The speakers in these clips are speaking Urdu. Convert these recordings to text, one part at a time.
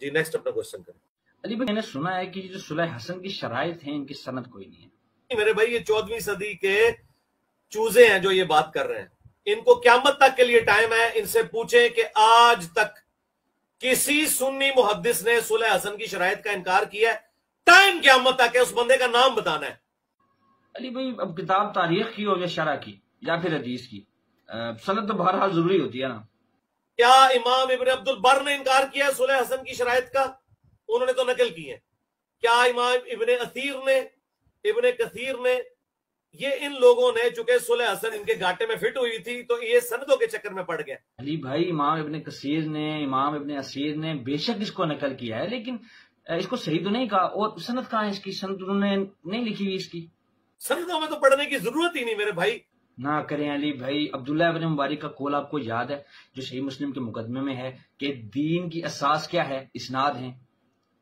جی نیکسٹ اپنا کوشچن کریں۔ علی بھائی میں نے سنا ہے کہ جو صلح حسن کی شرائط ہیں ان کی سند کوئی نہیں ہے۔ میرے بھائی یہ 14ویں صدی کے چوزے ہیں جو یہ بات کر رہے ہیں، ان کو قیامت تک کے لیے ٹائم ہے، ان سے پوچھیں کہ آج تک کسی سنی محدث نے صلح حسن کی شرائط کا انکار کیا ہے؟ ٹائم قیامت تک ہے، اس بندے کا نام بتانا ہے۔ علی بھائی اب کتاب تاریخ کی ہو یا شرح کی یا پھر حدیث کی، سند تو بہرحال ضروری ہوتی ہے نا۔ کیا امام ابن عبد البر نے انکار کیا ہے صلح حسن کی شرائط کا؟ انہوں نے تو نقل کی ہے۔ کیا امام ابن اثیر نے، ابن کثیر نے، یہ ان لوگوں نے، چونکہ صلح حسن ان کے گھاٹے میں فٹ ہوئی تھی تو یہ سندوں کے چکر میں پڑ گئے۔ علی بھائی امام ابن کثیر نے، امام ابن اسیر نے بے شک اس کو نقل کیا ہے، لیکن اس کو صحیح تو نہیں کہا۔ اور سند کہاں ہے اس کی؟ سند انہوں نے نہیں لکھی ہوئی اس کی۔ سندوں میں تو پڑھنے کی ضرورت ہی نہیں میرے بھائی۔ نہ کریں علی بھائی، عبداللہ ابن مبارک کا قول آپ کو یاد ہے جو صحیح مسلم کے مقدمے میں ہے کہ دین کی اساس کیا ہے؟ اسناد ہیں،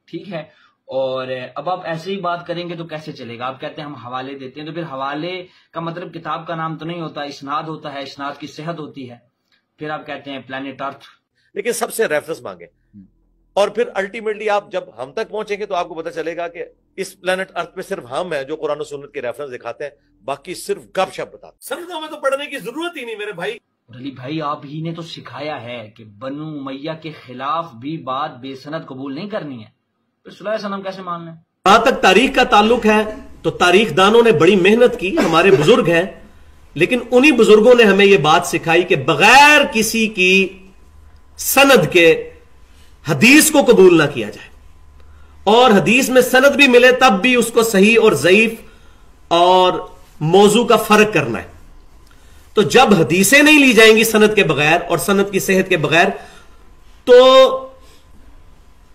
ٹھیک ہے؟ اور اب آپ ایسے ہی بات کریں گے تو کیسے چلے گا؟ آپ کہتے ہیں ہم حوالے دیتے ہیں، تو پھر حوالے کا مطلب کتاب کا نام تو نہیں ہوتا، اسناد ہوتا ہے، اسناد کی صحت ہوتی ہے۔ پھر آپ کہتے ہیں پلانٹ ارتھ، لیکن سب سے ریفرنس مانگے، اور پھر الٹیمیٹلی آپ جب ہم تک پہنچیں گے تو آپ کو پتہ چلے گا کہ اس پلانٹ ارتھ پہ صرف ہم ہیں جو قرآن و سنت کے ریفرنس دکھاتے ہیں، باقی صرف گپ شپ بتاتے ہیں۔ سندوں میں تو پڑھنے کی ضرورت ہی نہیں میرے بھائی۔ علی بھائی آپ ہی نے تو سکھایا ہے کہ بنو امیہ کے خلاف بھی بات بے سند قبول نہیں کرنی ہے، پھر صلح حسن ہم کیسے مان لیں؟ جہاں تک تاریخ کا تعلق ہے تو تاریخ دانوں نے بڑی محنت کی، ہمارے بزرگ ہیں، لیکن انہی بزرگوں نے ہمیں یہ بات سکھائی کہ بغیر کسی کی سند کے حدیث کو قبول نہ کیا جائے، اور حدیث میں سند بھی ملے تب بھی اس کو صحیح اور ضعیف اور موضوع کا فرق کرنا ہے۔ تو جب حدیثیں نہیں لی جائیں گی سند کے بغیر اور سند کی صحت کے بغیر، تو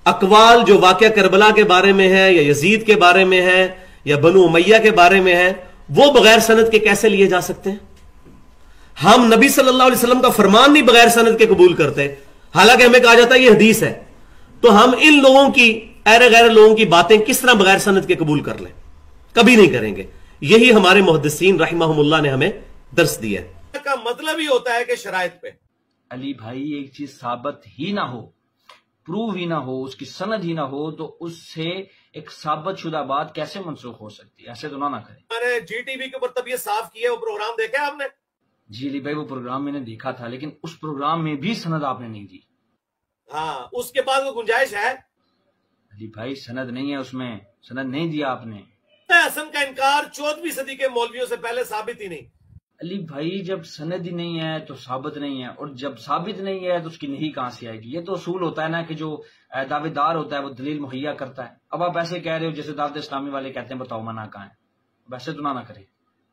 اقوال جو واقعہ کربلا کے بارے میں ہے یا یزید کے بارے میں ہے یا بنو امیہ کے بارے میں ہے، وہ بغیر سند کے کیسے لیے جا سکتے ہیں؟ ہم نبی صلی اللہ علیہ وسلم کا فرمان نہیں بغیر سند کے قبول کرتے، حالانکہ ہمیں کہا جاتا ہے یہ حدیث ہے۔ تو ہم ان لوگوں کی، ایرے غیر لوگوں کی باتیں کس طرح بغیر سند کے قبول کر لیں؟ کبھی نہیں کریں گے۔ یہی ہمارے محدثین رحمہم اللہ نے ہمیں درس دیا ہے۔ کا مطلب ہی ہوتا ہے کہ شرائط پہ۔ علی بھائی ایک چیز ثابت ہی نہ ہو، پروو ہی نہ ہو، اس کی سند ہی نہ ہو، تو اس سے ایک ثابت شدہ بات کیسے منسوخ ہو سکتی ہے؟ ایسے تو نہ کریں۔ میں نے جی ٹی وی کے اوپر تب یہ صاف کیا، وہ پروگرام دیکھا ہے آپ نے؟ جی علی بھائی وہ پروگرام میں نے دیکھا تھا، لیکن اس پروگرام میں بھی سند آپ نے نہیں دی۔ ہاں اس کے بعد وہ گنجائش ہے۔ علی بھائی سند نہیں ہے، اس میں سند نہیں دیا آپ نے۔ حسن کا انکار 14ویں صدی کے مولویوں سے پہلے ثابت ہی نہیں۔ علی بھائی جب سند ہی نہیں ہے تو ثابت نہیں ہے، اور جب ثابت نہیں ہے تو اس کی نہیں کہاں سے آئے گی؟ یہ تو اصول ہوتا ہے نا کہ جو دعوے دار ہوتا ہے وہ دلیل مہیا کرتا ہے۔ اب آپ ایسے کہہ رہے ہو جیسے دعوت اسلامی والے کہتے ہیں بتاؤ منع کہاں ہے؟ اب ایسے تو نہ کریں،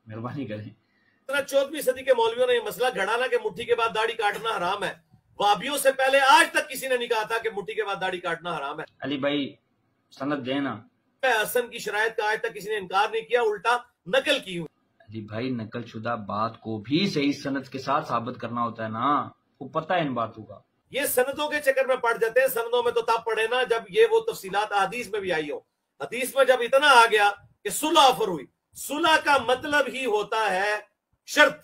مہربانی کریں۔ 14ویں صدی کے مولویوں نے یہ مسئلہ گھڑا نا کہ مٹھی کے بعد داڑھی کاٹنا حرام ہے۔ وہابیوں سے پہلے آج تک کسی نے نہیں کہا تھا کہ مٹھی کے بعد داڑھی کاٹنا حرام ہے۔ علی بھائی سند دینا، حسن کی شرائط کا آج تک کسی نے انکار نہیں کیا، الٹا نقل کی ہوئی۔ علی بھائی نقل شدہ بات کو بھی صحیح سند کے ساتھ ثابت کرنا ہوتا ہے نا، وہ پتہ ہے ان باتوں کا۔ یہ سندوں کے چکر میں پڑ جاتے ہیں۔ سندوں میں تو تب پڑے نا جب یہ وہ تفصیلات حدیث میں بھی آئی ہو۔ حدیث میں جب اتنا آ گیا کہ صلح آفر ہوئی، صلح کا مطلب ہی ہوتا ہے شرط۔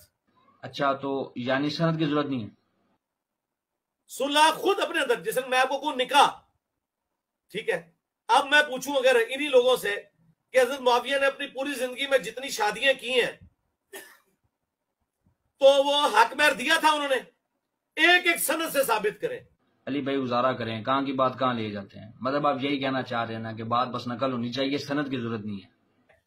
اچھا تو یعنی سند کی ضرورت نہیں ہے؟ صلح خود اپنے اندر، جیسے میں آپ کو نکاح، ٹھیک ہے، اب میں پوچھوں اگر انہی لوگوں سے کہ حضرت معاویہ نے اپنی پوری زندگی میں جتنی شادیاں کی ہیں تو وہ حق مہر دیا تھا انہوں نے؟ ایک ایک سند سے ثابت کریں۔ علی بھائی گزارا کریں، کہاں کی بات کہاں لے جاتے ہیں؟ مطلب آپ یہی کہنا چاہ رہے ہیں نا کہ بات بس نقل ہونی چاہیے، سند کی ضرورت نہیں ہے؟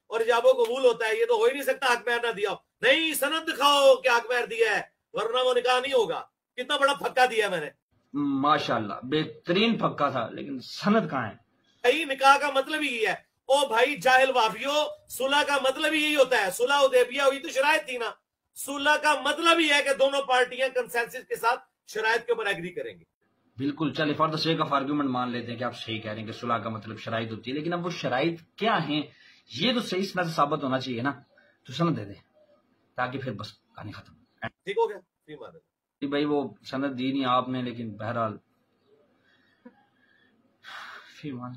اور جب وہ قبول ہوتا ہے، یہ تو ہو ہی نہیں سکتا حق مہر نہ دیا ہو۔ نہیں، سند دکھاؤ کہ حق مہر دیا ہے، ورنہ وہ نکاح نہیں ہوگا۔ کتنا بڑا پھکا دیا میں نے، ماشاءاللہ بہترین پھکا تھا، لیکن سند کہاں ہے؟ بھائی نکاح کا مطلب ہی یہ ہے۔ او بھائی جاہل وافیو، صلح کا مطلب ہی یہی ہوتا ہے۔ صلح حدیبیہ ہوئی تو شرائط تھی نا۔ صلح کا مطلب ہی ہے کہ دونوں پارٹیاں کنسنسس کے ساتھ شرائط کے اوپر ایگری کریں گی۔ بالکل، چلے for the sake of argument مان لیتے ہیں کہ آپ صحیح کہہ رہے ہیں کہ صلح کا مطلب شرائط ہوتی ہے، لیکن اب وہ شرائط کیا ہیں یہ تو صحیح سند سے ثابت ہونا چاہیے نا۔ تو سند دے دیں تاکہ پھر بس کہانی ختم۔ ٹھیک ہو گیا بھائی وہ سند دی نہیں آپ نے، لیکن بہرحال فی مان